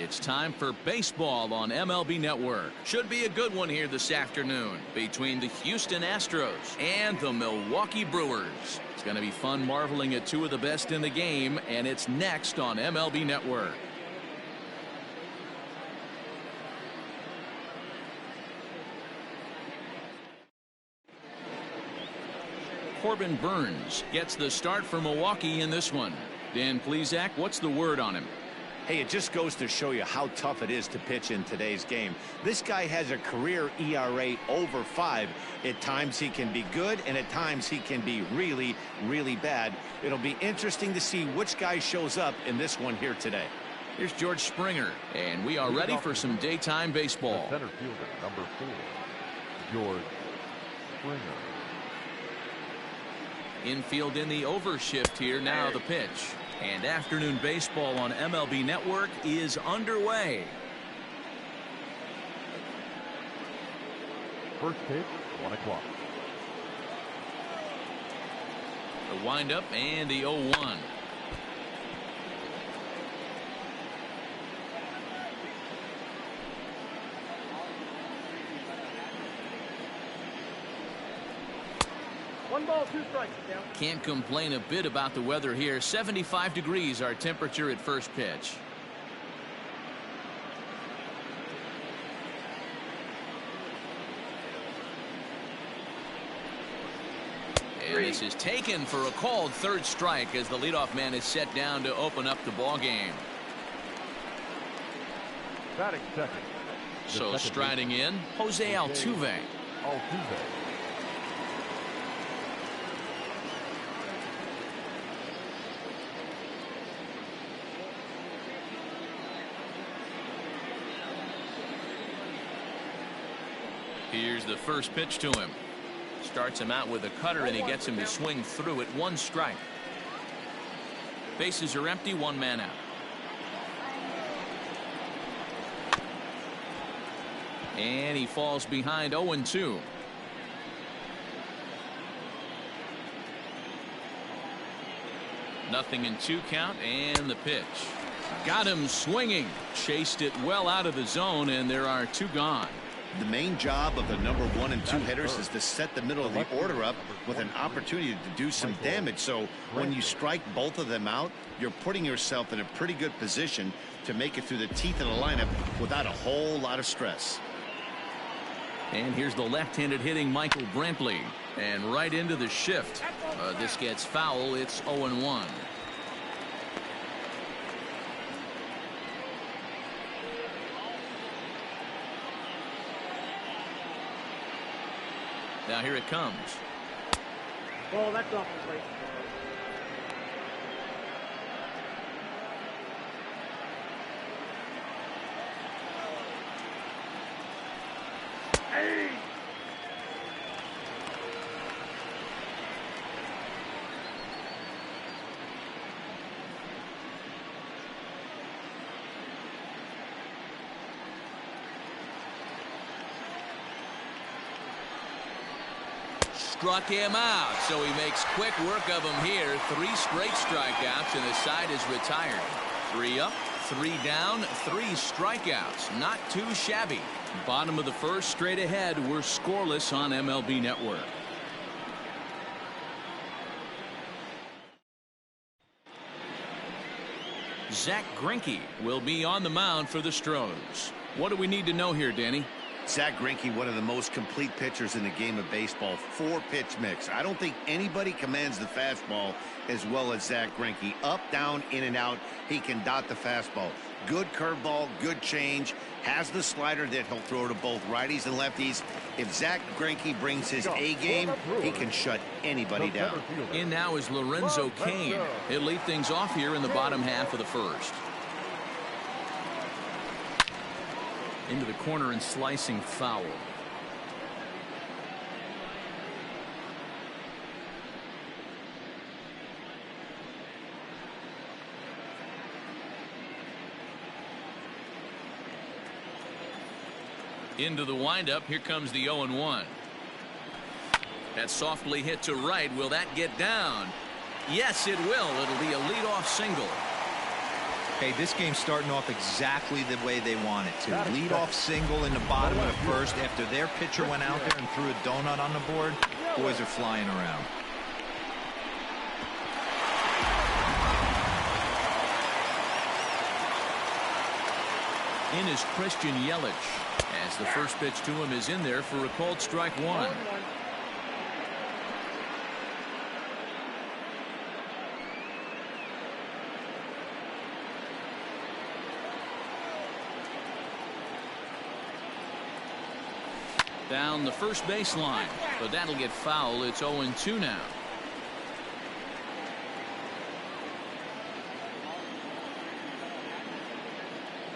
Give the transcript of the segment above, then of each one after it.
It's time for baseball on MLB Network. Should be a good one here this afternoon between the Houston Astros and the Milwaukee Brewers. It's going to be fun marveling at two of the best in the game, and it's next on MLB Network. Corbin Burns gets the start for Milwaukee in this one. Dan Plesac, what's the word on him? Hey, it just goes to show you how tough it is to pitch in today's game. This guy has a career ERA over 5. At times he can be good, and at times he can be really, really bad. It'll be interesting to see which guy shows up in this one here today. Here's George Springer, and we are ready for some daytime baseball. The center fielder, number 4, George Springer. Infield in the overshift here. Now the pitch. And afternoon baseball on MLB Network is underway. First pitch, 1 o'clock. The windup and the 0-1. One ball, 2 strikes. Down. Can't complain a bit about the weather here. 75 degrees our temperature at first pitch. And this is taken for a called third strike as the leadoff man is set down to open up the ball game. Batting second. So striding in, Jose Altuve. Here's the first pitch to him. Starts him out with a cutter, and he gets him to swing through it. 1 strike. Bases are empty, 1 man out. And he falls behind 0-2. Nothing in 2 count, and the pitch. Got him swinging. Chased it well out of the zone, and there are 2 gone. The main job of the number 1 and 2 hitters is to set the middle of the order up with an opportunity to do some damage. So when you strike both of them out, you're putting yourself in a pretty good position to make it through the teeth of the lineup without a whole lot of stress. And here's the left-handed hitting Michael Brantley, and right into the shift. This gets foul. It's 0-1. Now here it comes. Ball, that's off the plate. Hey! Struck him out, so he makes quick work of him here. 3 straight strikeouts, and the side is retired. 3 up, 3 down, 3 strikeouts. Not too shabby. Bottom of the first, straight ahead. We're scoreless on MLB Network. Zach Greinke will be on the mound for the Stros. What do we need to know here, Danny? Zach Greinke, one of the most complete pitchers in the game of baseball. 4-pitch mix. I don't think anybody commands the fastball as well as Zach Greinke. Up, down, in and out. He can dot the fastball. Good curveball, good change. Has the slider that he'll throw to both righties and lefties. If Zach Greinke brings his A game, he can shut anybody down. In now is Lorenzo Cain. He'll lead things off here in the bottom half of the first. Into the corner and slicing foul. Into the windup. Here comes the 0-1. That's softly hit to right. Will that get down? Yes, it will. It'll be a leadoff single. Hey, this game's starting off exactly the way they want it to. Lead off single in the bottom of the first after their pitcher went out there and threw a donut on the board. Boys are flying around. In is Christian Yelich, as the first pitch to him is in there for a called strike one. Down the first baseline, but that'll get foul. It's 0-2 now.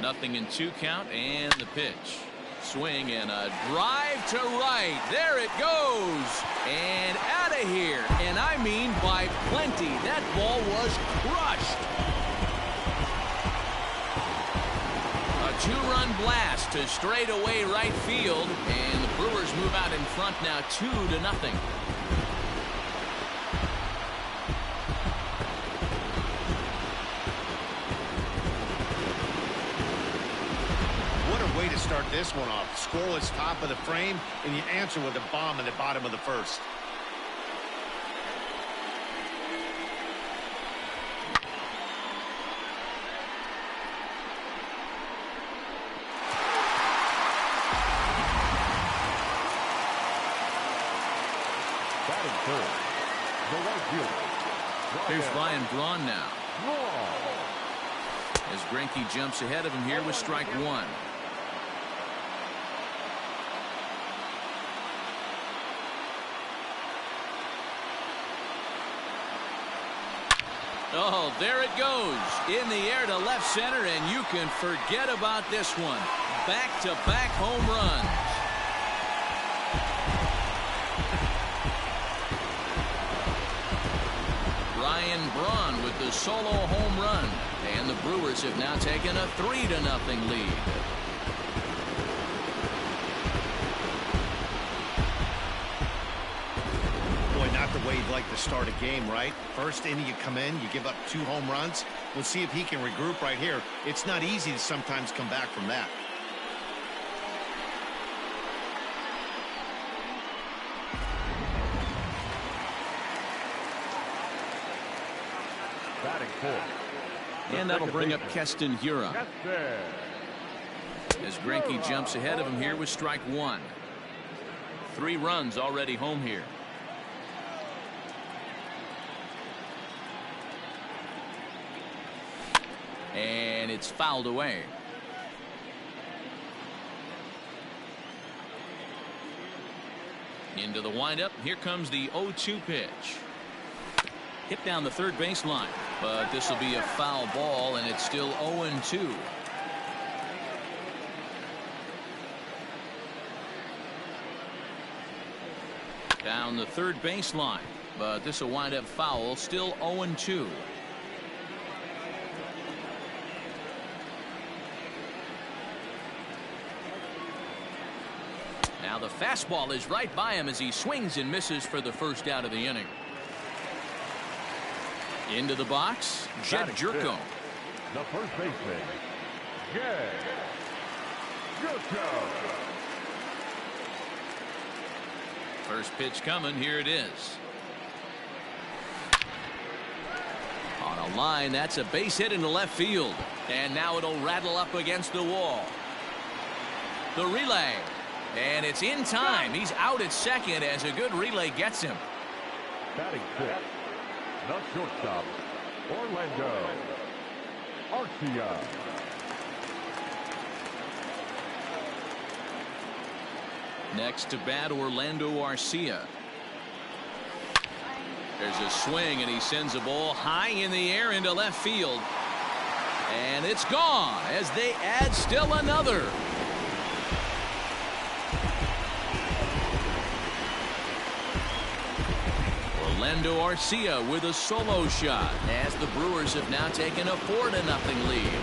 Nothing in 2 count, and the pitch. Swing and a drive to right. There it goes. And out of here. And I mean by plenty. That ball was crushed. A 2-run blast to straightaway right field. And the Brewers move out in front now 2-0. Way to start this one off. Scoreless top of the frame, and you answer with a bomb in the bottom of the first. Batting third, the right fielder. Here's Ryan Braun now. As Greinke jumps ahead of him here with strike one. Oh, there it goes. In the air to left center, and you can forget about this one. Back-to-back home runs. Ryan Braun with the solo home run. And the Brewers have now taken a 3-0 lead. Not the way you'd like to start a game, right? First inning, you come in, you give up 2 home runs. We'll see if he can regroup right here. It's not easy to sometimes come back from that. Batting fourth. And that'll bring up Keston Hiura. As Greinke jumps ahead of him here with strike one. 3 runs already home here. And it's fouled away. Into the windup. Here comes the 0-2 pitch. Hit down the third baseline, but this will be a foul ball, and it's still 0-2. Down the third baseline, but this will wind up foul. Still 0-2. Now the fastball is right by him as he swings and misses for the first out of the inning. Into the box, Jed Jerko. The first baseman, Jed Jerko. First pitch coming. Here it is. On a line, that's a base hit into left field. And now it'll rattle up against the wall. The relay. And it's in time. He's out at second as a good relay gets him. Batting fifth, the shortstop, Orlando Arcia. Next to bat, Orlando Arcia. There's a swing, and he sends a ball high in the air into left field. And it's gone as they add still another. Orlando Arcia with a solo shot as the Brewers have now taken a 4-0 lead.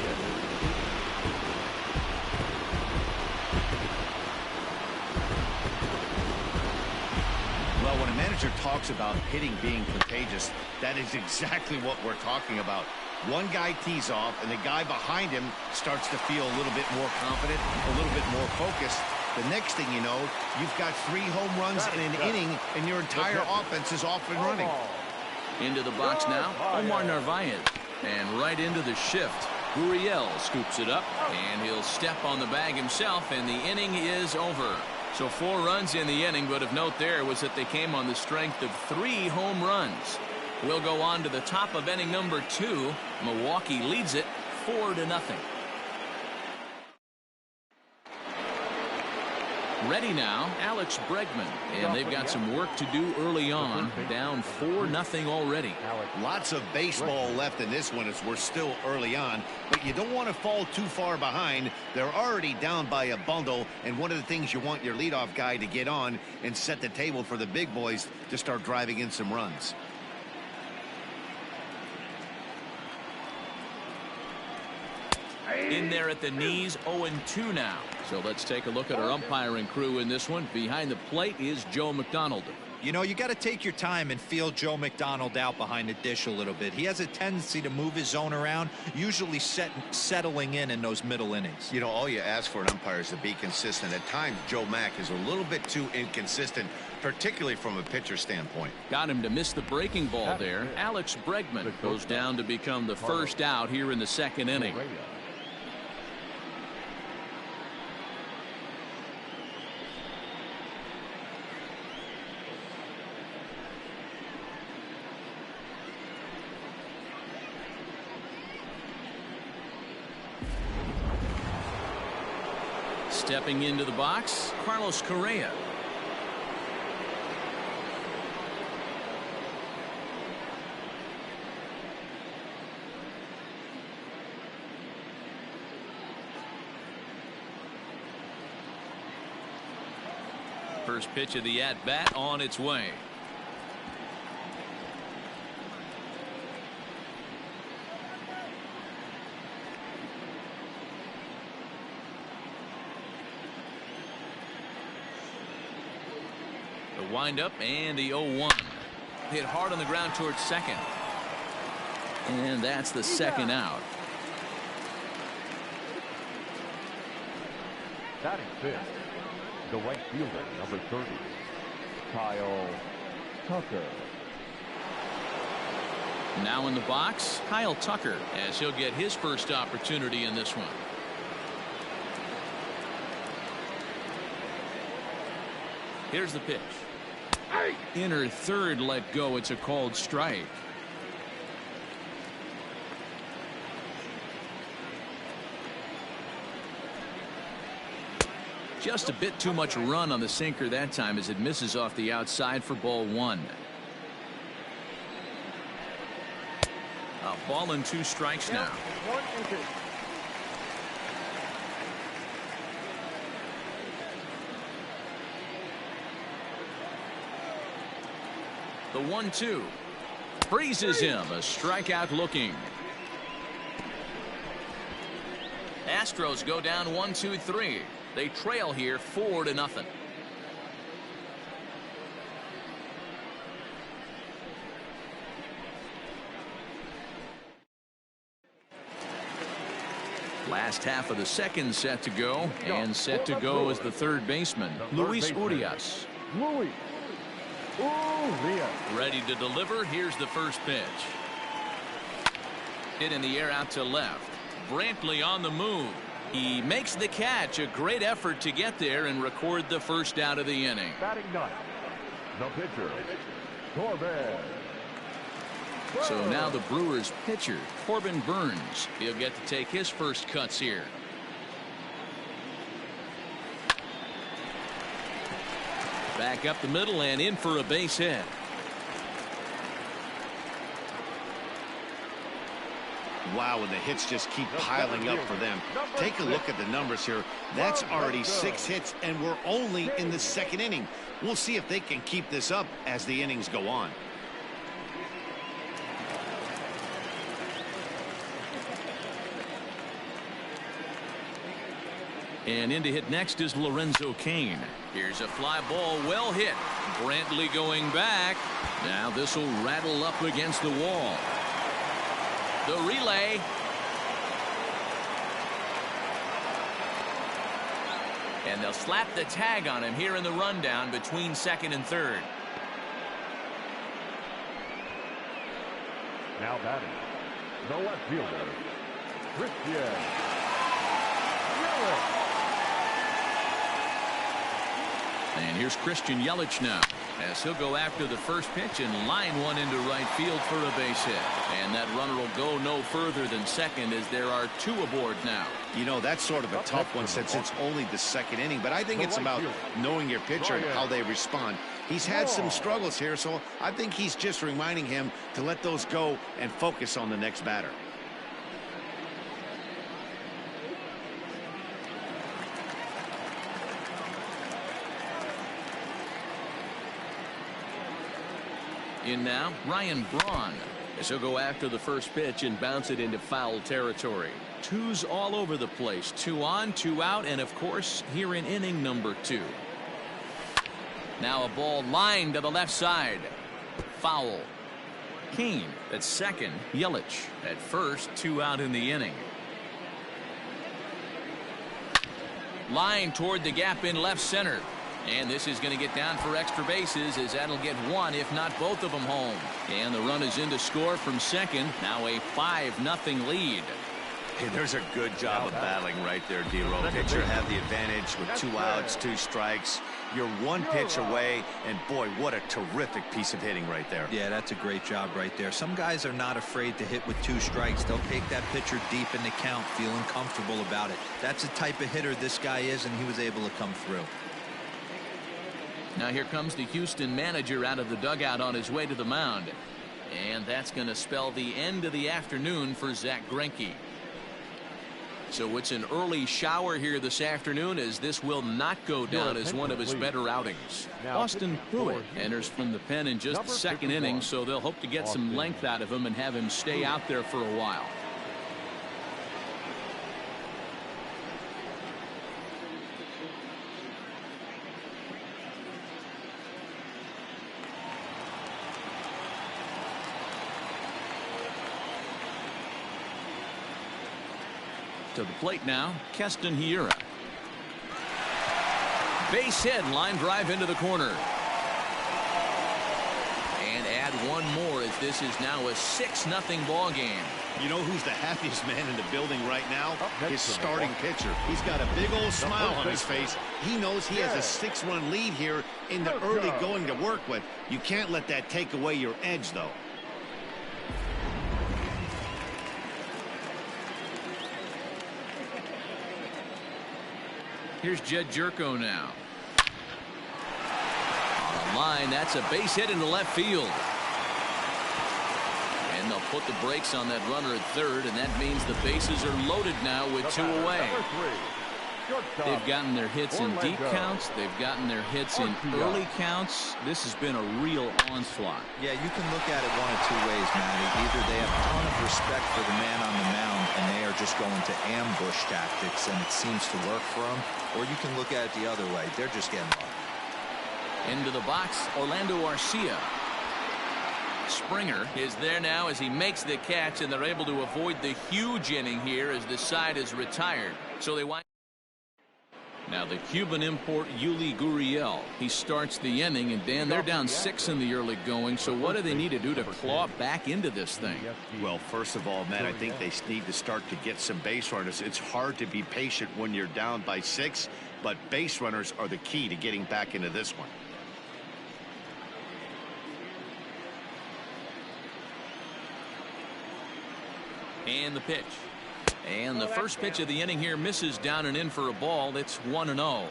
Talks about hitting being contagious. That is exactly what we're talking about. One guy tees off, and the guy behind him starts to feel a little bit more confident, a little bit more focused. The next thing you know, you've got 3 home runs in an inning, and your entire offense is off and running. Into the box now, Omar Narvaez. And right into the shift. Gurriel scoops it up, and he'll step on the bag himself, and the inning is over. So 4 runs in the inning, but of note there was that they came on the strength of 3 home runs. We'll go on to the top of inning number 2. Milwaukee leads it 4-0. Ready now, Alex Bregman, and they've got some work to do early on, down 4-0 already. Lots of baseball left in this one as we're still early on, but you don't want to fall too far behind. They're already down by a bundle, and one of the things you want your leadoff guy to get on and set the table for the big boys to start driving in some runs. In there at the knees, 0-2 now. So let's take a look at our umpiring crew in this one. Behind the plate is Joe McDonald. You know, you got to take your time and feel Joe McDonald out behind the dish a little bit. He has a tendency to move his zone around, usually settling in those middle innings. You know, all you ask for an umpire is to be consistent. At times, Joe Mack is a little bit too inconsistent, particularly from a pitcher standpoint. Got him to miss the breaking ball there. Alex Bregman goes down to become the first out here in the 2nd inning. Stepping into the box, Carlos Correa. First pitch of the at-bat on its way. Windup and the 0-1. Hit hard on the ground towards second. And that's the 2nd out. Batting 5th, the right fielder, number 30, Kyle Tucker. Now in the box, Kyle Tucker, as he'll get his first opportunity in this one. Here's the pitch. Inner third let go. It's a called strike. Just a bit too much run on the sinker that time as it misses off the outside for ball 1. A ball and 2 strikes now. 1-2. The 1-2 freezes him. A strikeout looking. Astros go down 1-2-3. They trail here 4-0. Last half of the 2nd set to go, and set to go is the 3rd baseman, Luis Urias. Ready to deliver. Here's the first pitch. Hit in the air out to left. Brantley on the move. He makes the catch. A great effort to get there and record the first out of the inning. Batting 9th, the pitcher, Corbin. So now the Brewers pitcher, Corbin Burns. He'll get to take his first cuts here. Back up the middle and in for a base hit. Wow, and the hits just keep piling up for them. Take a look at the numbers here. That's already 6 hits, and we're only in the 2nd inning. We'll see if they can keep this up as the innings go on. And in to hit next is Lorenzo Cain. Here's a fly ball, well hit. Brantley going back. Now this will rattle up against the wall. The relay. And they'll slap the tag on him here in the rundown between second and third. Now batting, the left fielder, Christian. And here's Christian Yelich now, as he'll go after the first pitch and line one into right field for a base hit. And that runner will go no further than second, as there are two aboard now. You know, that's sort of a tough one since it's only the second inning, but I think it's about knowing your pitcher and how they respond. He's had some struggles here, so I think he's just reminding him to let those go and focus on the next batter. In now, Ryan Braun, as he'll go after the first pitch and bounce it into foul territory. Twos all over the place. 2 on, 2 out, and of course, here in inning number 2. Now a ball lined to the left side. Foul. Kane at second. Yelich at first. 2 out in the inning. Line toward the gap in left center. And this is going to get down for extra bases, as that'll get one, if not both of them, home. And the run is in to score from second. Now a 5-0 lead. Hey, there's a good job of battling right there, D-Row. Pitcher had the advantage with 2 outs, 2 strikes. You're 1 pitch away, and boy, what a terrific piece of hitting right there. Yeah, that's a great job right there. Some guys are not afraid to hit with 2 strikes. They'll take that pitcher deep in the count, feeling comfortable about it. That's the type of hitter this guy is, and he was able to come through. Now here comes the Houston manager out of the dugout on his way to the mound. And that's going to spell the end of the afternoon for Zack Greinke. So it's an early shower here this afternoon, as this will not go down as one of his better outings. Austin Pruitt enters from the pen in just the second inning, so they'll hope to get some length out of him and have him stay out there for a while. To the plate now, Keston Hiura. Base hit, line drive into the corner. And add one more, as this is now a 6-0 ball game. You know who's the happiest man in the building right now? His starting pitcher. He's got a big old smile on his face. He knows he has a 6-run lead here in the early going to work with. You can't let that take away your edge, though. Here's Jed Jerko now. On the line, that's a base hit into left field. And they'll put the brakes on that runner at third, and that means the bases are loaded now with 2 away. They've gotten their hits in deep counts. They've gotten their hits in early counts. This has been a real onslaught. Yeah, you can look at it one of 2 ways, Matty. Either they have a ton of respect for the man on the mound, and they are just going to ambush tactics, and it seems to work for them. Or you can look at it the other way. They're just getting lucky. Into the box, Orlando Arcia. Springer is there now as he makes the catch, and they're able to avoid the huge inning here as the side is retired. So they wind. Now the Cuban import Yuli Gurriel. He starts the inning, and Dan, they're down 6 in the early going. So what do they need to do to claw back into this thing? Well, first of all, man, I think they need to start to get some base runners. It's hard to be patient when you're down by 6, but base runners are the key to getting back into this one. And the pitch. And the first pitch of the inning here misses down and in for a ball. It's 1-0.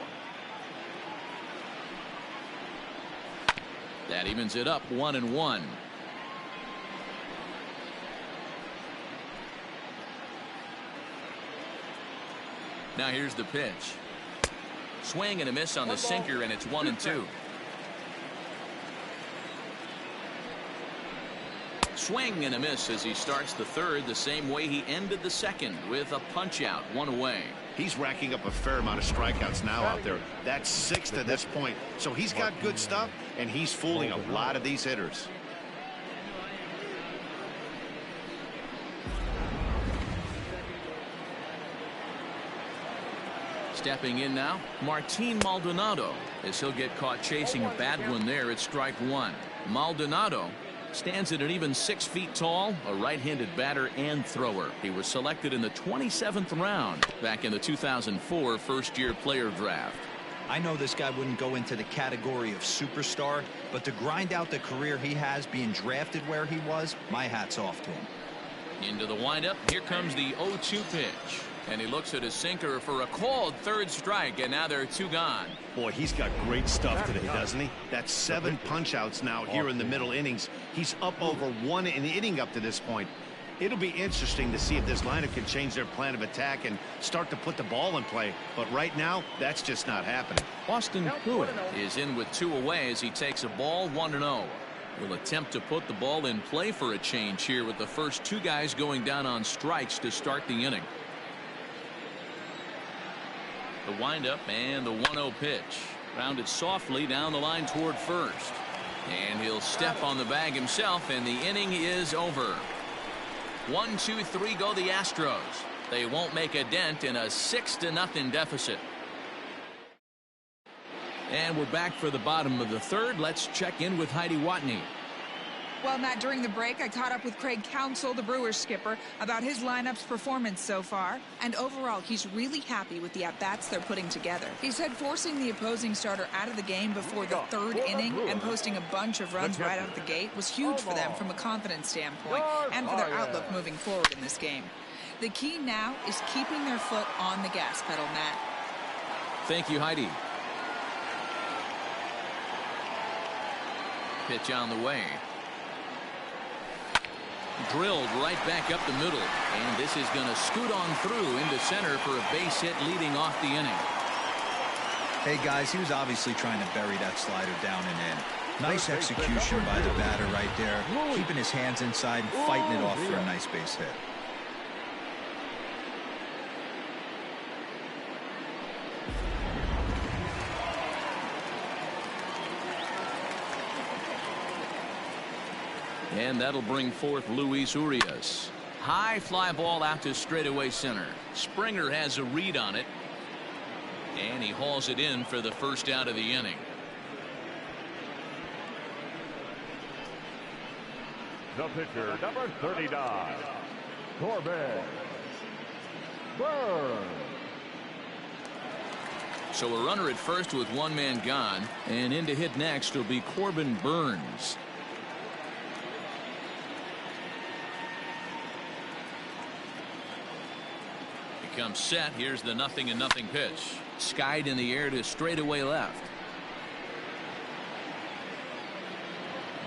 That evens it up 1-1. Now here's the pitch. Swing and a miss on the sinker, and it's 1-2. Swing and a miss as he starts the third the same way he ended the second, with a punch out, 1 away. He's racking up a fair amount of strikeouts now out there. That's 6 to this point. So he's got good stuff, and he's fooling a lot of these hitters. Stepping in now, Martin Maldonado, as he'll get caught chasing a bad one there at strike one. Maldonado stands at an even 6 feet tall, a right-handed batter and thrower. He was selected in the 27th round back in the 2004 first-year player draft. I know this guy wouldn't go into the category of superstar, but to grind out the career he has being drafted where he was, my hat's off to him. Into the windup, here comes the 0-2 pitch. And he looks at his sinker for a called third strike, and now there are 2 gone. Boy, he's got great stuff today, doesn't he? That's 7 punch-outs now here in the middle innings. He's up over 1 an inning up to this point. It'll be interesting to see if this lineup can change their plan of attack and start to put the ball in play. But right now, that's just not happening. Austin Pruitt is in with 2 away as he takes a ball 1-0. Will attempt to put the ball in play for a change here with the first 2 guys going down on strikes to start the inning. The windup and the 1-0 pitch. Rounded softly down the line toward first. And he'll step on the bag himself, and the inning is over. 1, 2, 3 go the Astros. They won't make a dent in a 6-0 deficit. And we're back for the bottom of the third. Let's check in with Heidi Watney. Well, Matt, during the break, I caught up with Craig Counsell, the Brewers skipper, about his lineup's performance so far. And overall, he's really happy with the at-bats they're putting together. He said forcing the opposing starter out of the game before the 3rd inning and posting a bunch of runs right out of the gate was huge for them from a confidence standpoint and for their outlook moving forward in this game. The key now is keeping their foot on the gas pedal, Matt. Thank you, Heidi. Pitch on the way. Drilled right back up the middle, and this is going to scoot on through into center for a base hit leading off the inning. Hey guys, he was obviously trying to bury that slider down and in. Nice execution by the batter right there, keeping his hands inside and fighting it off for a nice base hit. And that'll bring forth Luis Urias. High fly ball out to straightaway center. Springer has a read on it. And he hauls it in for the first out of the inning. The pitcher, number 39, Corbin Burns. So a runner at first with 1 man gone. And in to hit next will be Corbin Burns. Comes set. Here's the 0-0 pitch. Skied in the air to straightaway left.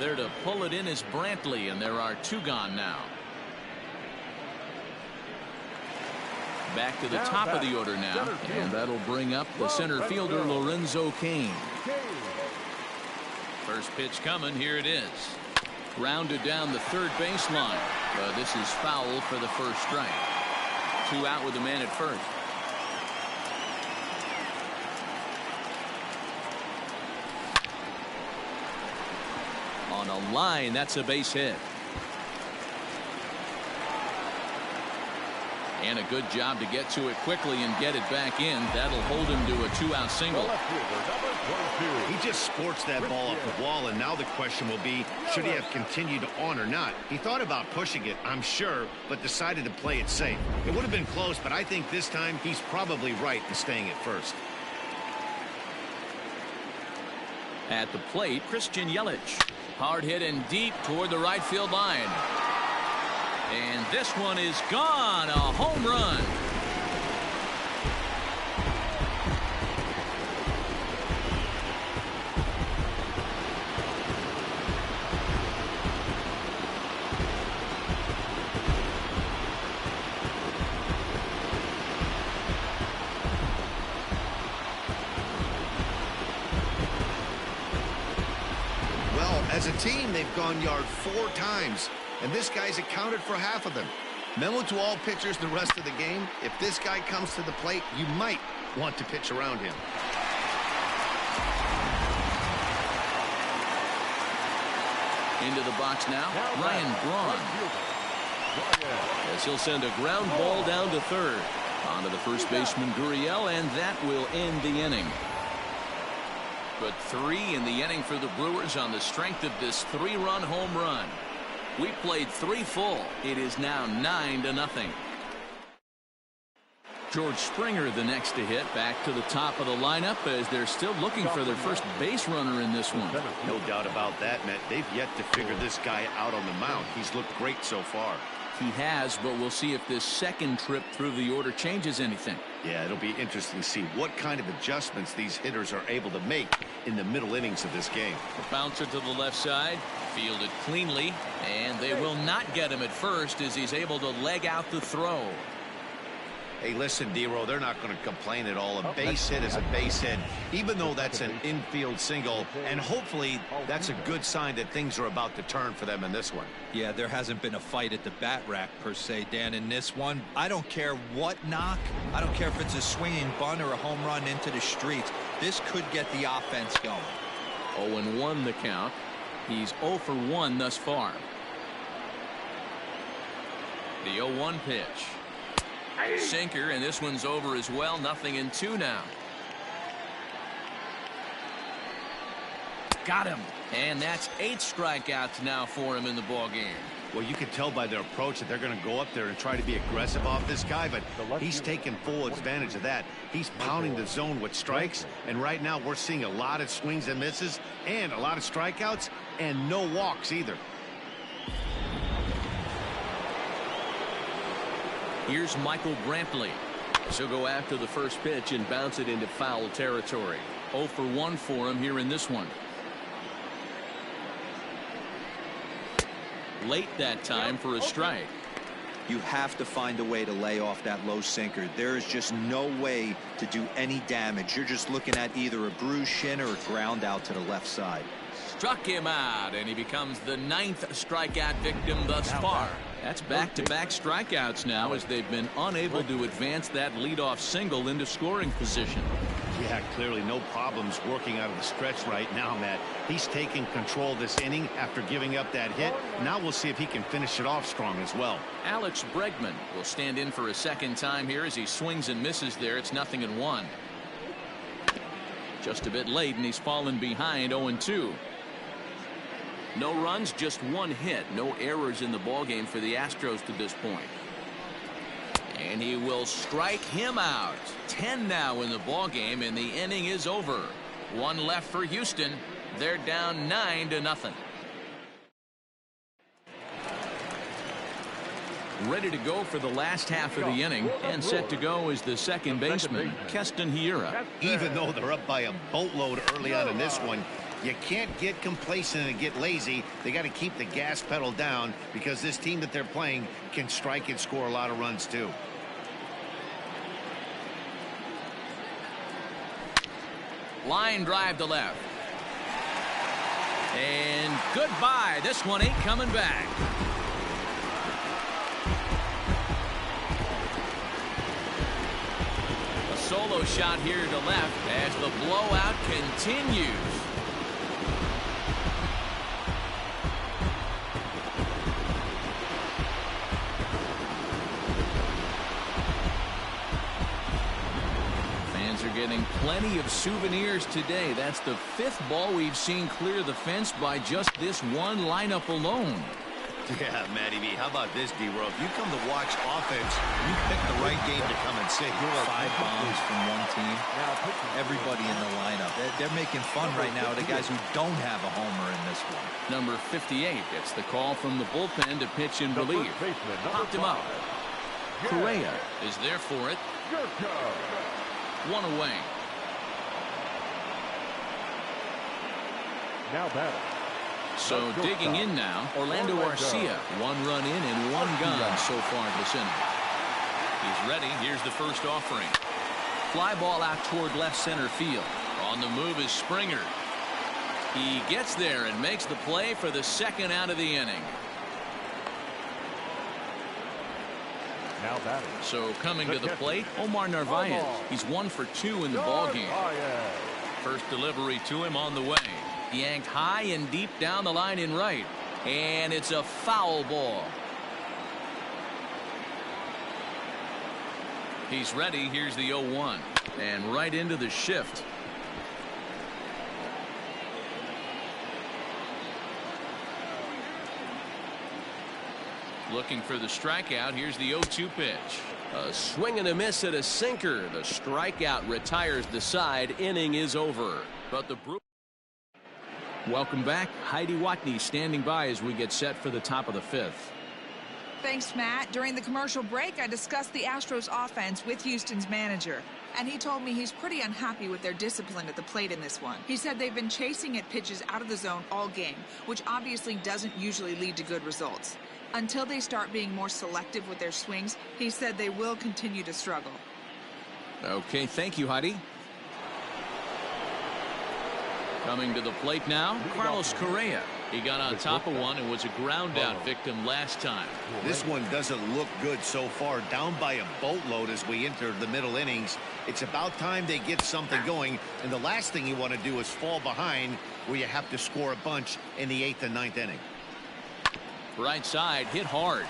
There to pull it in is Brantley, and there are 2 gone now. Back to the top of the order now, and that'll bring up the center fielder Lorenzo Cain. First pitch coming. Here it is. Rounded down the 3rd baseline, but this is foul for the first strike. 2 out with the man at first. On a line, that's a base hit. And a good job to get to it quickly and get it back in. That'll hold him to a 2-out single. He just sports that ball off the wall, and now the question will be, should he have continued on or not? He thought about pushing it, I'm sure, but decided to play it safe. It would have been close, but I think this time he's probably right in staying at first. At the plate, Christian Yelich. Hard hit and deep toward the right field line. And this one is gone. A home run. Well, as a team, they've gone yard 4 times. And this guy's accounted for half of them. Memo to all pitchers the rest of the game. If this guy comes to the plate, you might want to pitch around him. Into the box now, Ryan Braun. As he'll send a ground ball down to third. On to the first baseman, Gurriel, and that will end the inning. But 3 in the inning for the Brewers on the strength of this 3-run home run. We played 3 full. It is now 9-0. George Springer the next to hit, back to the top of the lineup as they're still looking for their first base runner in this one. No doubt about that, Matt. They've yet to figure this guy out on the mound. He's looked great so far. He has, but we'll see if this second trip through the order changes anything. Yeah, it'll be interesting to see what kind of adjustments these hitters are able to make in the middle innings of this game. Bouncer to the left side, fielded cleanly, and they will not get him at first as he's able to leg out the throw. Hey, listen, D-Row, they're not going to complain at all. A base hit is a base hit, even though that's an infield single, and hopefully that's a good sign that things are about to turn for them in this one. Yeah, there hasn't been a fight at the bat rack per se, Dan, in this one. I don't care what knock. I don't care if it's a swinging bunt or a home run into the streets. This could get the offense going. 0-1 the count. He's 0 for 1 thus far. The 0-1 pitch. Sinker, and this one's over as well. 0-2 now. Got him. And that's 8 strikeouts now for him in the ball game. Well, you can tell by their approach that they're going to go up there and try to be aggressive off this guy, but he's taking full advantage of that. He's pounding the zone with strikes, and right now we're seeing a lot of swings and misses and a lot of strikeouts and no walks either. Here's Michael Brantley. So go after the first pitch and bounce it into foul territory. 0 for 1 for him here in this one. Late that time for a strike. You have to find a way to lay off that low sinker. There is just no way to do any damage. You're just looking at either a bruised shin or a ground out to the left side. Struck him out, and he becomes the 9th strikeout victim thus far. That's back-to-back strikeouts now as they've been unable to advance that leadoff single into scoring position. Yeah, clearly no problems working out of the stretch right now, Matt. He's taking control this inning after giving up that hit. Now we'll see if he can finish it off strong as well. Alex Bregman will stand in for a second time here as he swings and misses there. It's 0-1. Just a bit late, and he's fallen behind 0-2. No runs, just 1 hit. No errors in the ballgame for the Astros to this point. And he will strike him out. 10 now in the ballgame, and the inning is over. 1 left for Houston. They're down 9-0. Ready to go for the last half of the inning, and set to go is the second baseman, Keston Hiura. Even though they're up by a boatload early on in this one, you can't get complacent and get lazy. They got to keep the gas pedal down because this team that they're playing can strike and score a lot of runs too. Line drive to left. And goodbye. This one ain't coming back. A solo shot here to left as the blowout continues. Getting plenty of souvenirs today. That's the 5th ball we've seen clear the fence by just this one lineup alone. Yeah, Matty B, how about this, D-Row? If you come to watch offense, you pick the right game to come and see. You're 5 bombs from one team. Everybody in the lineup. They're making fun right now of the guys who don't have a homer in this one. Number 58 gets the call from the bullpen to pitch in relief. Popped him up. Correa is there for it. 1 away. Now batting. So digging in now, Orlando Arcia. 1 run in and 1 gone so far this inning. He's ready. Here's the first offering. Fly ball out toward left center field. On the move is Springer. He gets there and makes the play for the 2nd out of the inning. Now batting. So coming to the plate, Omar Narvaez. He's 1 for 2 in the ballgame. First delivery to him on the way. Yanked high and deep down the line in right. And it's a foul ball. He's ready. Here's the 0-1. And right into the shift. Looking for the strikeout. Here's the 0-2 pitch. A swing and a miss at a sinker. The strikeout retires the side. Inning is over. But the Welcome back. Heidi Watney standing by as we get set for the top of the 5th. Thanks, Matt. During the commercial break, I discussed the Astros offense with Houston's manager, and he told me he's pretty unhappy with their discipline at the plate in this one. He said they've been chasing at pitches out of the zone all game, which obviously doesn't usually lead to good results. Until they start being more selective with their swings, he said they will continue to struggle. Okay, thank you, Heidi. Coming to the plate now, Carlos Correa. He got on top of one and was a ground out victim last time. This one doesn't look good so far. Down by a boatload as we enter the middle innings. It's about time they get something going. And the last thing you want to do is fall behind where you have to score a bunch in the 8th and 9th inning. Right side hit hard.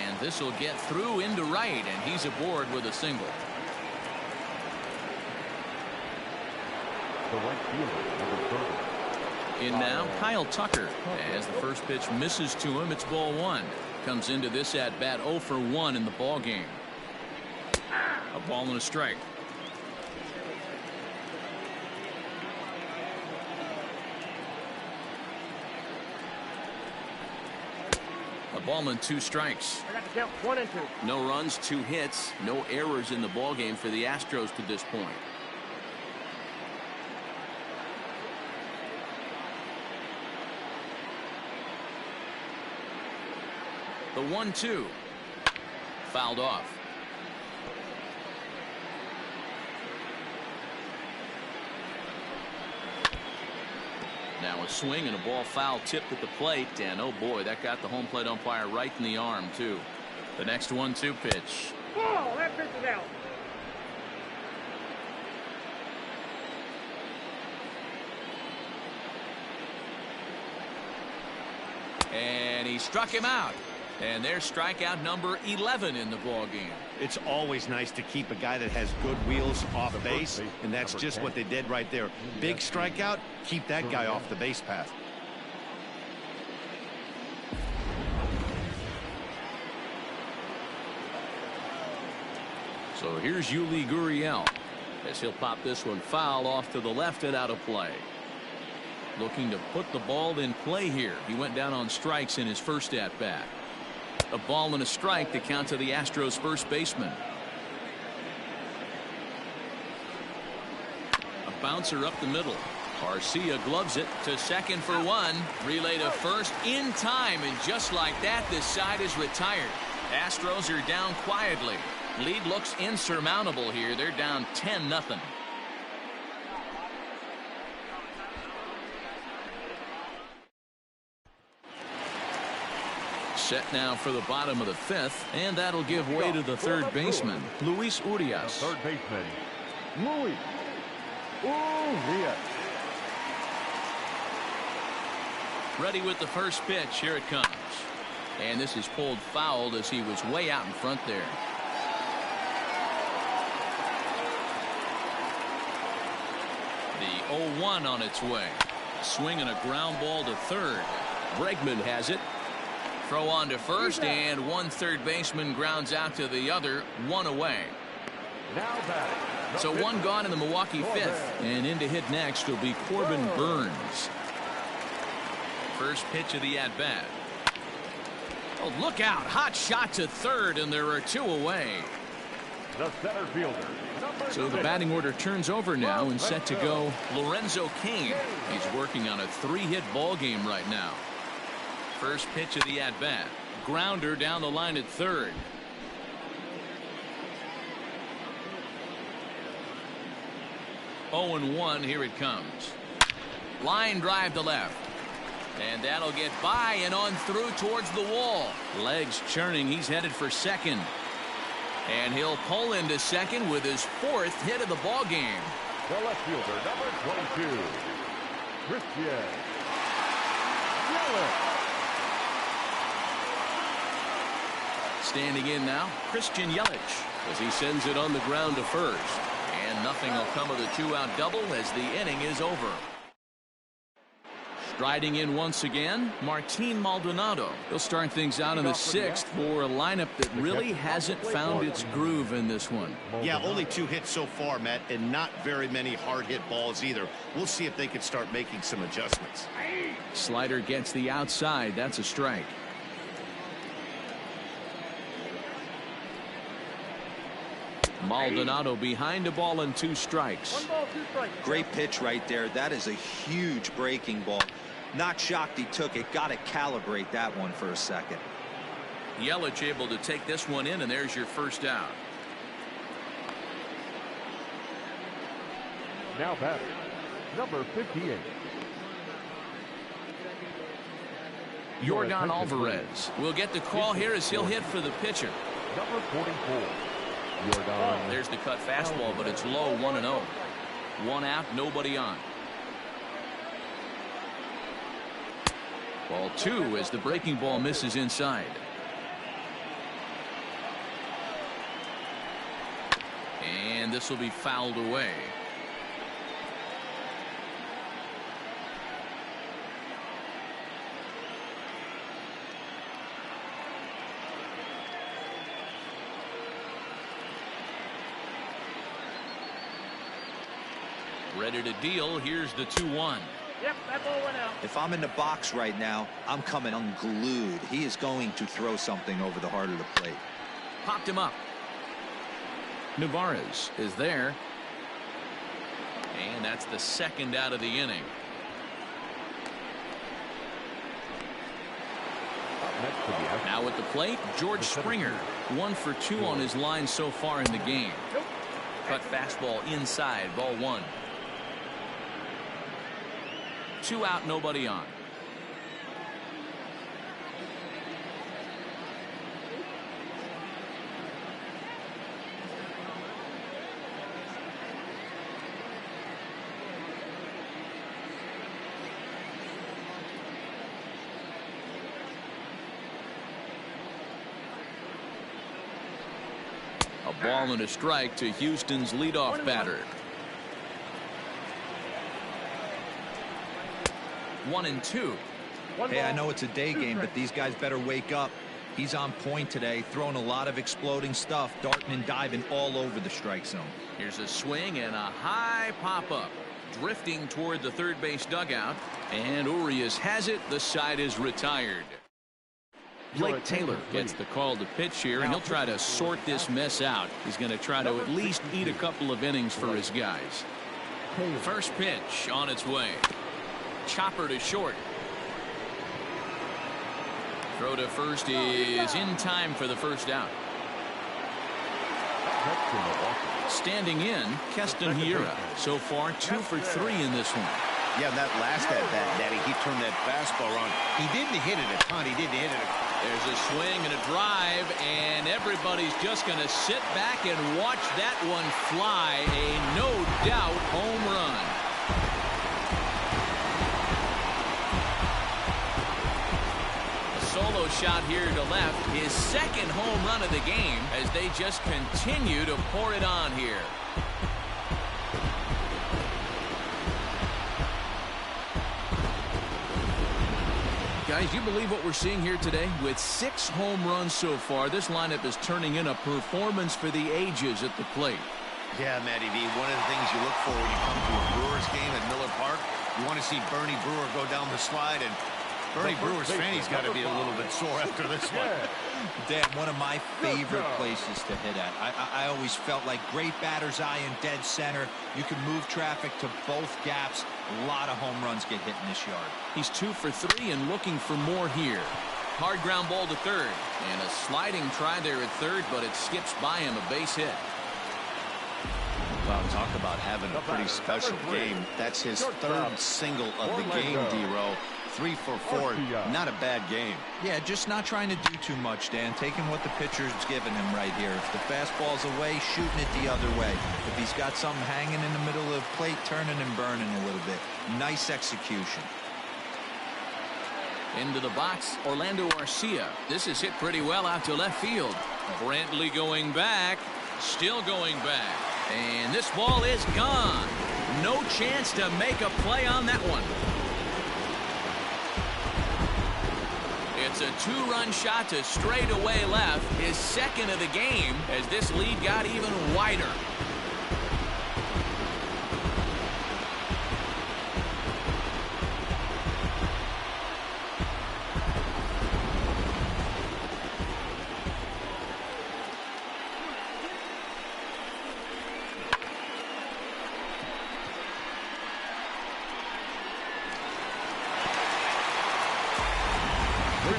And this will get through into right. And he's aboard with a single. The right fielder, number 30. In now, Kyle Tucker. As the first pitch misses to him, it's ball 1. Comes into this at bat 0 for 1 in the ball game. A ball and a strike. A ball and 2 strikes. I got to count 1 and 2. No runs, 2 hits, no errors in the ball game for the Astros to this point. The 1-2 fouled off. Now a swing and a ball foul tipped at the plate, and oh boy, that got the home plate umpire right in the arm too. The next 1-2 pitch. Oh, that pitch is out. And he struck him out. And there's strikeout number 11 in the ball game. It's always nice to keep a guy that has good wheels off base, and that's just what they did right there. Big strikeout, keep that guy off the base path. So here's Yuli Gurriel as he'll pop this one foul off to the left and out of play. Looking to put the ball in play here. He went down on strikes in his first at bat. A ball and a strike to count to the Astros first baseman. A bouncer up the middle. Garcia gloves it to second for 1. Relay to first in time, and just like that, this side is retired. Astros are down quietly. Lead looks insurmountable here. They're down 10-0. Set now for the bottom of the 5th, and that'll give way to the third baseman, Luis Urias. Third baseman, Luis Urias. Ready with the first pitch. Here it comes. And this is pulled foul as he was way out in front there. The 0-1 on its way. Swing and a ground ball to third. Bregman has it. Throw on to first, and one third baseman grounds out to the other, 1 away. Now batting. So 1 gone in the Milwaukee 5th, and in to hit next will be Corbin Burns. First pitch of the at bat. Oh, look out! Hot shot to third, and there are 2 away. The center fielder. So the batting order turns over now, and set to go Lorenzo Cain. He's working on a 3-hit ball game right now. First pitch of the at bat. Grounder down the line at third. Oh, and 1. Here it comes. Line drive to left. And that'll get by and on through towards the wall. Legs churning. He's headed for second. And he'll pull into second with his 4th hit of the ball game. The left fielder, number 22, Christian Yelich. Standing in now, Christian Yelich, as he sends it on the ground to first. And nothing will come of the 2-out double as the inning is over. Striding in once again, Martin Maldonado. He'll start things out in the 6th for a lineup that really hasn't found its groove in this one. Yeah, only 2 hits so far, Matt, and not very many hard hit balls either. We'll see if they can start making some adjustments. Slider gets the outside. That's a strike. Maldonado behind a ball and 2 strikes. 1 ball, 2 strikes. Great pitch right there. That is a huge breaking ball. Not shocked he took it. Got to calibrate that one for a second. Yelich able to take this one in, and there's your first out. Now batting, number 58. Yordan Alvarez will get the call here as he'll hit for the pitcher. Number 44. Yordan. There's the cut fastball, but it's low, 1-0. 1 out, nobody on. Ball 2 as the breaking ball misses inside. And this will be fouled away. Ready to deal. Here's the 2-1. Yep, that ball went out. If I'm in the box right now, I'm coming unglued. He is going to throw something over the heart of the plate. Popped him up. Nevarez is there. And that's the 2nd out of the inning. Now at the plate, George Springer. 1 for 2 on his line so far in the game. Cut fastball inside, ball 1. 2 out, nobody on. A ball and a strike to Houston's leadoff batter. 1-2. Hey, I know it's a day game, but these guys better wake up. He's on point today, throwing a lot of exploding stuff, darting and diving all over the strike zone. Here's a swing and a high pop-up. Drifting toward the third base dugout. And Urias has it. The side is retired. Blake Taylor gets the call to pitch here, and he'll try to sort this mess out. He's going to try to at least eat a couple of innings for his guys. First pitch on its way. Chopper to short. Throw to first is in time for the first out. Standing in, Keston Hiura. So far, 2 for 3 in this one. Yeah, that last at-bat, Daddy, he turned that fastball on. He didn't hit it a ton. He didn't hit it. There's a swing and a drive, and everybody's just going to sit back and watch that one fly. A no-doubt home run. Solo shot here to left, his 2nd home run of the game as they just continue to pour it on here. Guys, you believe what we're seeing here today? With 6 home runs so far, this lineup is turning in a performance for the ages at the plate. Yeah, Matty V, one of the things you look for when you come to a Brewers game at Miller Park, you want to see Bernie Brewer go down the slide, and Bernie Brewer's fanny's got to be a little bit sore after this one. Dan, one of my favorite places to hit at. I always felt like great batter's eye in dead center. You can move traffic to both gaps. A lot of home runs get hit in this yard. He's 2 for 3 and looking for more here. Hard ground ball to third. And a sliding try there at third, but it skips by him, a base hit. Wow, talk about having a pretty special game. That's his 3rd single of the game, D-Row. 3 for 4. Not a bad game. Yeah, just not trying to do too much, Dan. Taking what the pitcher's giving him right here. If the fastball's away, shooting it the other way. If he's got something hanging in the middle of the plate, turning and burning a little bit. Nice execution. Into the box, Orlando Arcia. This is hit pretty well out to left field. Brantley going back, still going back. And this ball is gone. No chance to make a play on that one. It's a two-run shot to straightaway left, his second of the game, as this lead got even wider.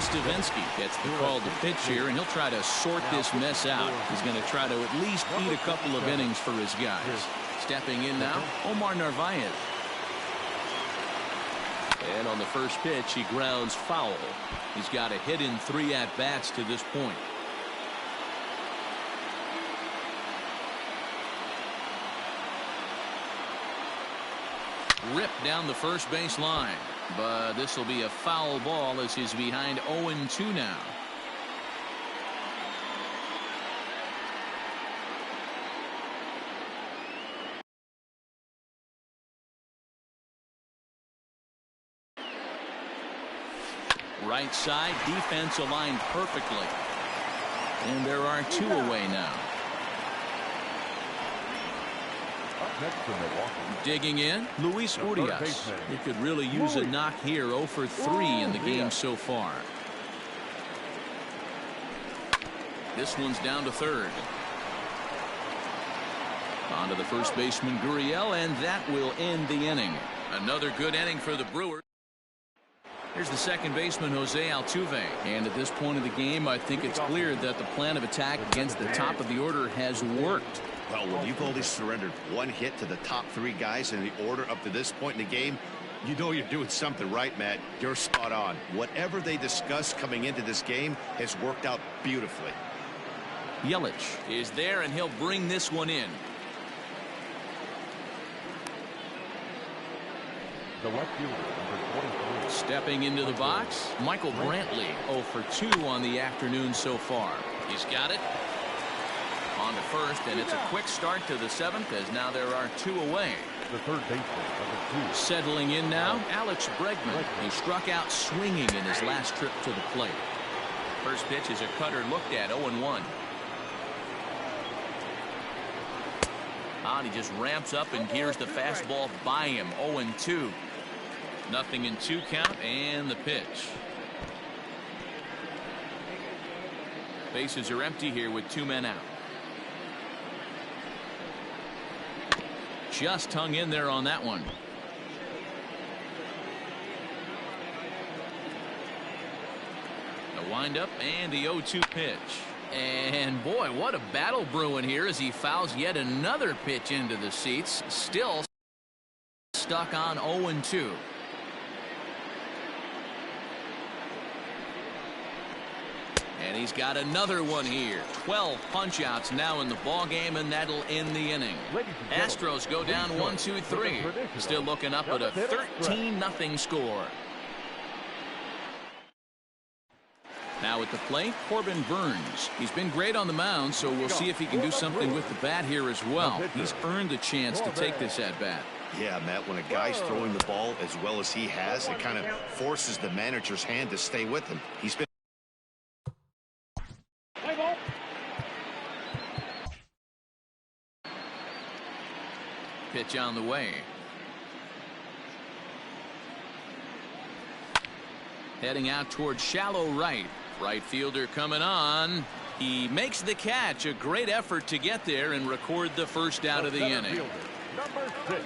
Davinsky gets the call to pitch here, and he'll try to sort this mess out. He's going to try to at least eat a couple of innings for his guys. Stepping in now, Omar Narvaez. And on the first pitch, he grounds foul. He's got a hit in 3 at-bats to this point. Ripped down the first base line. But this will be a foul ball as he's behind 0-2 now. Right side, defense aligned perfectly. And there are 2 away now. Digging in, Luis Urias. He could really use a knock here. 0 for 3 in the game so far. This one's down to third. On to the first baseman, Gurriel, and that will end the inning. Another good inning for the Brewers. Here's the second baseman, Jose Altuve. And at this point of the game, I think it's clear that the plan of attack against the top of the order has worked. Well, when you've only surrendered 1 hit to the top 3 guys in the order up to this point in the game, you know you're doing something right, Matt. You're spot on. Whatever they discussed coming into this game has worked out beautifully. Yelich is there, and he'll bring this one in. The left fielder, number 23. Stepping into the box, Michael Brantley. 0 for 2 on the afternoon so far. He's got it. On to first, and it's a quick start to the 7th, as now there are 2 away. The third baseman, number 2. Settling in now, Alex Bregman. He struck out swinging in his last trip to the plate. First pitch is a cutter looked at, 0-1. He just ramps up and gears the fastball by him, 0-2. Nothing in 2 count, and the pitch. Bases are empty here with 2 men out. Just hung in there on that one. The windup and the 0-2 pitch. And boy, what a battle brewing here as he fouls yet another pitch into the seats. Still stuck on 0-2. And he's got another one here. 12 punch-outs now in the ball game, and that'll end the inning. Astros go down 1-2-3. Still looking up at a 13-0 score. Now at the plate, Corbin Burns. He's been great on the mound, so we'll see if he can do something with the bat here as well. He's earned the chance to take this at-bat. Yeah, Matt, when a guy's throwing the ball as well as he has, it kind of forces the manager's hand to stay with him. He's been pitch on the way. Heading out towards shallow right. Right fielder coming on. He makes the catch. A great effort to get there and record the first out of the inning. Number 6.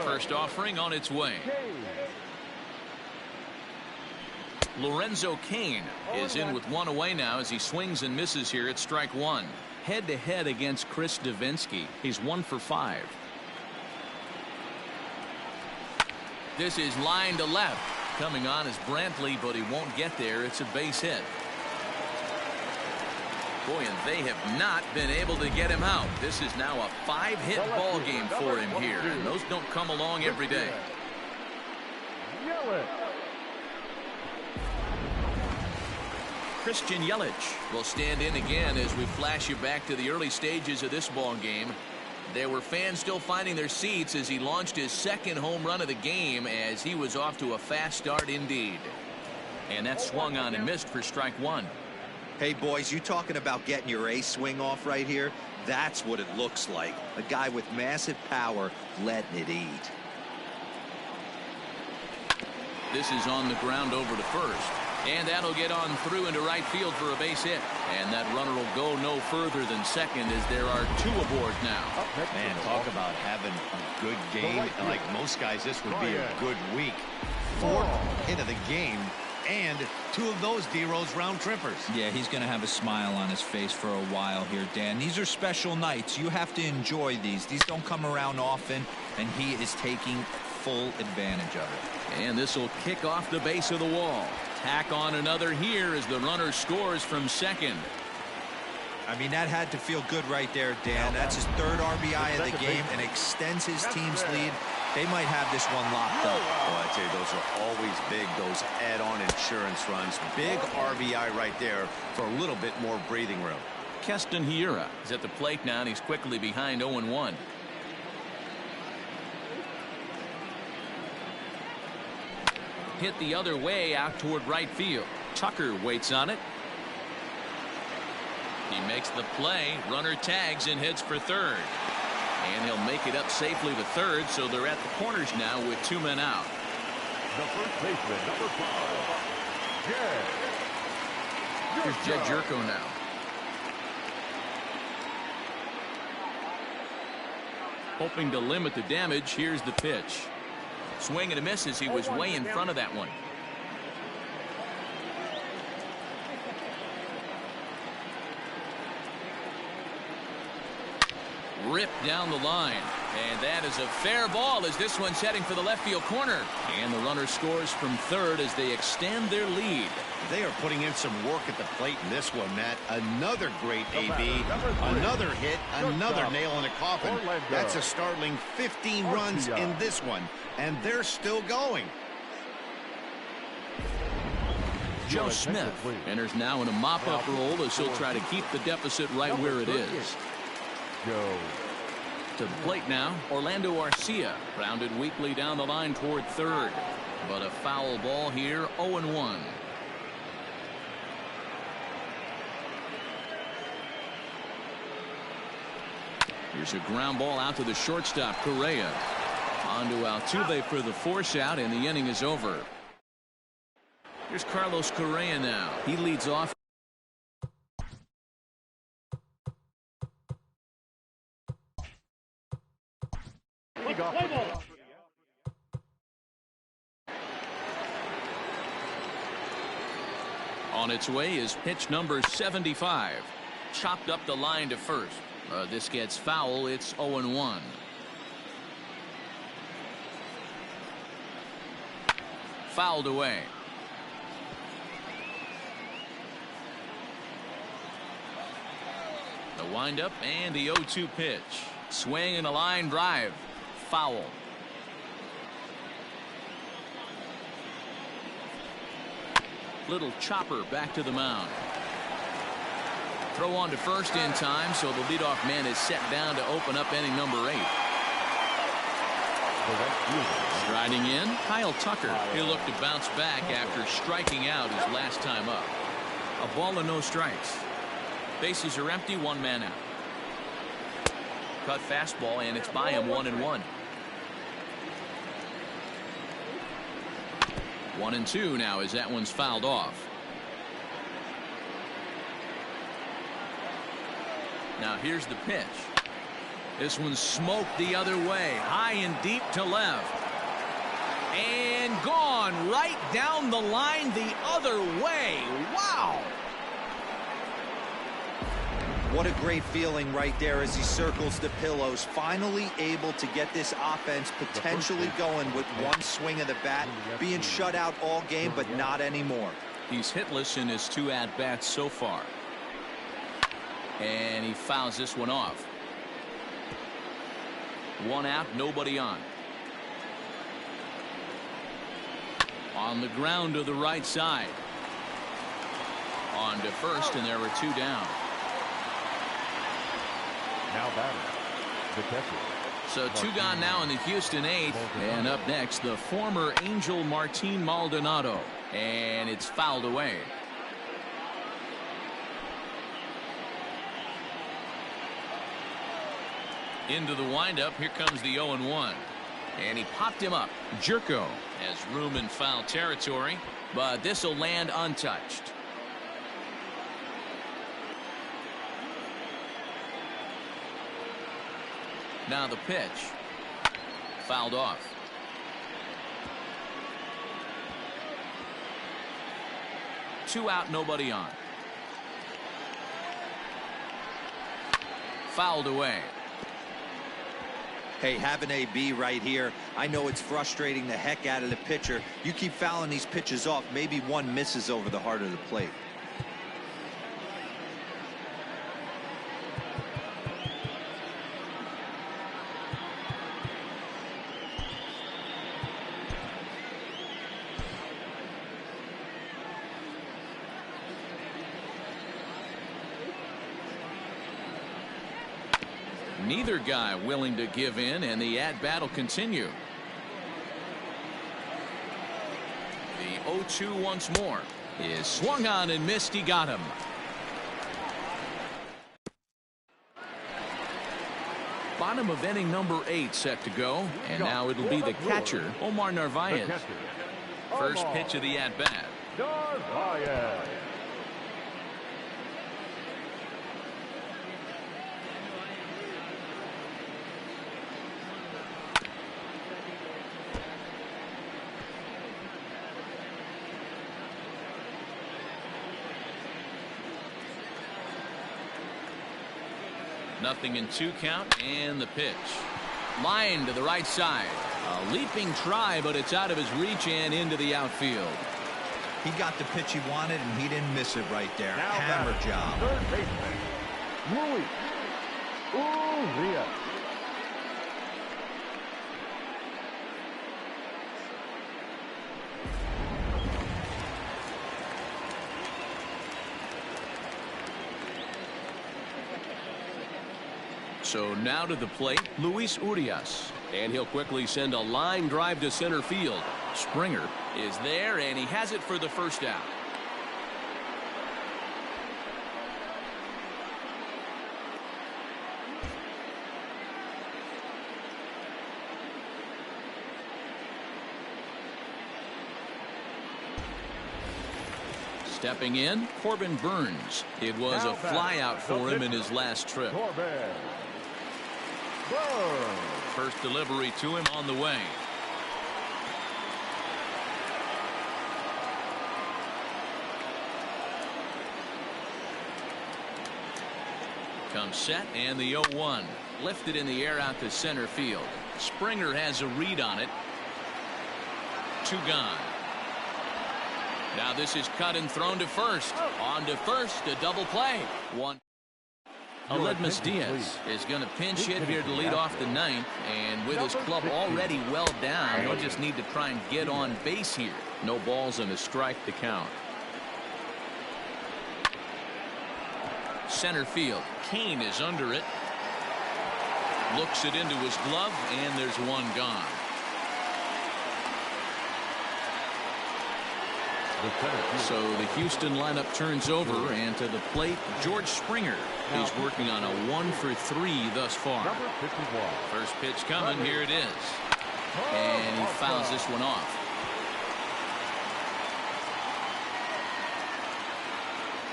First offering on its way. Lorenzo Cain is in with 1 away now as he swings and misses here at strike 1. Head-to-head against Chris Davinsky. He's 1 for 5. This is line to left. Coming on is Brantley, but he won't get there. It's a base hit. Boy, and they have not been able to get him out. This is now a 5-hit ball game for him here, and those don't come along every day. Christian Yelich will stand in again as we flash you back to the early stages of this ball game. There were fans still finding their seats as he launched his second home run of the game as he was off to a fast start indeed. And that swung on and missed for strike one. Hey, boys, you talking about getting your ace swing off right here? That's what it looks like. A guy with massive power letting it eat. This is on the ground over to first. And that'll get on through into right field for a base hit. And that runner will go no further than second as there are two aboard now. Man, talk about having a good game. Like most guys, this would be a good week. Fourth hit of the game, and two of those D-Rose round trippers. Yeah, he's going to have a smile on his face for a while here, Dan. These are special nights. You have to enjoy these. These don't come around often, and he is taking full advantage of it. And this will kick off the base of the wall. Tack on another here as the runner scores from second. I mean, that had to feel good right there, Dan. That's his third RBI of the game and extends his team's lead. They might have this one locked up. Well, I tell you, those are always big, those add-on insurance runs. Big RBI right there for a little bit more breathing room. Keston Hiura is at the plate now, and he's quickly behind 0-1. Hit the other way out toward right field. Tucker waits on it. He makes the play. Runner tags and heads for third. And he'll make it up safely to third, so they're at the corners now with two men out. The first baseman, number 5, Jed. Here's Jed Jerko now. Hoping to limit the damage, here's the pitch. Swing and a miss as he was way in front of that one. Ripped down the line. And that is a fair ball as this one's heading for the left field corner. And the runner scores from third as they extend their lead. They are putting in some work at the plate in this one, Matt. Another great AB, another hit, another nail in the coffin. That's a startling 15 runs in this one, and they're still going. Joe Smith enters now in a mop-up role as he'll try to keep the deficit right where it is. Joe. To the plate now, Orlando Arcia grounded weakly down the line toward third. But a foul ball here, 0-1. Here's a ground ball out to the shortstop, Correa. On to Altuve for the force out, and the inning is over. Here's Carlos Correa now. He leads off. On its way is pitch number 75. Chopped up the line to first. This gets foul. It's 0-1. Fouled away. The windup and the 0-2 pitch. Swing and a line drive. Foul. Little chopper back to the mound. Throw on to first in time, so the leadoff man is set down to open up inning number 8. Striding in, Kyle Tucker. He'll look to bounce back after striking out his last time up. A ball and no strikes. Bases are empty, one man out. Cut fastball, and it's by him, 1-1. 1-2 now as that one's fouled off. Now here's the pitch. This one's smoked the other way, high and deep to left. And gone right down the line the other way. Wow. What a great feeling right there as he circles the pillows. Finally able to get this offense potentially going with one swing of the bat. Being shut out all game, but not anymore. He's hitless in his 2 at-bats so far. And he fouls this one off. 1 out, nobody on. On the ground to the right side. On to first, and there were 2 down. Now batting, the catcher. So 2 gone now in the Houston 8th. And up next, the former Angel Martin Maldonado. And it's fouled away. Into the windup. Here comes the 0-1. And he popped him up. Jerko has room in foul territory, but this will land untouched. Now the pitch. Fouled off. Two out, nobody on. Fouled away. Hey, have an AB right here. I know it's frustrating the heck out of the pitcher. You keep fouling these pitches off, maybe one misses over the heart of the plate. Neither guy willing to give in, and the at-bat will continue. The 0-2 once more is swung on and missed. He got him. Bottom of inning number 8 set to go, and now it'll be the catcher, Omar Narvaez. First pitch of the at-bat. Narvaez. Nothing in 2 count, and the pitch. Line to the right side. A leaping try, but it's out of his reach and into the outfield. He got the pitch he wanted, and he didn't miss it right there. Now Hammer job. Third baseman, Luis Urias. So now to the plate, Luis Urias. And he'll quickly send a line drive to center field. Springer is there, and he has it for the first out. Stepping in, Corbin Burns. It was a flyout for him in his last trip. First delivery to him on the way. Comes set, and the 0-1. Lifted in the air out to center field. Springer has a read on it. 2 gone. Now this is cut and thrown to first. On to first, a double play. 1. Aledmus Diaz is going to pinch hit here to lead off the 9th, and with his club already well down, he'll just need to try and get on base here. No balls and a strike to count. Center field. Kane is under it. Looks it into his glove, and there's 1 gone. So the Houston lineup turns over, and to the plate, George Springer. He's working on a 1-for-3 thus far. First pitch coming. Here it is. And he fouls this one off.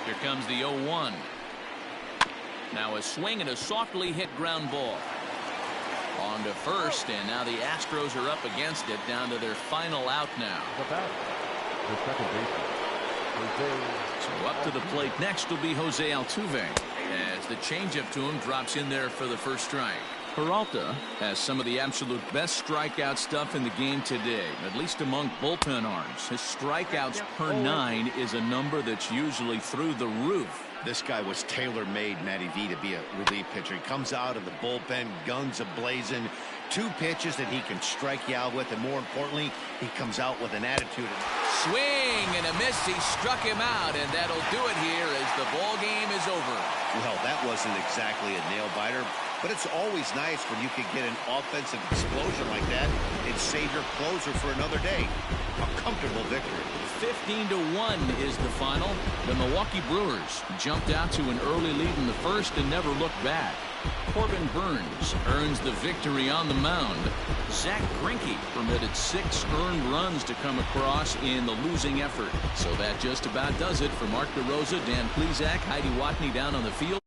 Here comes the 0-1. Now a swing and a softly hit ground ball. On to first, and now the Astros are up against it, down to their final out now. The second baseman, So up to the plate next will be Jose Altuve, as the changeup to him drops in there for the first strike. Peralta has some of the absolute best strikeout stuff in the game today, at least among bullpen arms. His strikeouts per 9 is a number that's usually through the roof. This guy was tailor-made, Matty V, to be a relief pitcher. He comes out of the bullpen, guns a-blazing. Two pitches that he can strike you out with, and more importantly, he comes out with an attitude. Swing and a miss. He struck him out, and that'll do it here as the ball game is over. Well, that wasn't exactly a nail-biter, but it's always nice when you can get an offensive explosion like that and save your closer for another day. A comfortable victory. 15-1 is the final. The Milwaukee Brewers jumped out to an early lead in the first and never looked back. Corbin Burns earns the victory on the mound. Zach Greinke permitted 6 earned runs to come across in the losing effort. So that just about does it for Mark DeRosa, Dan Plesac, Heidi Watney down on the field.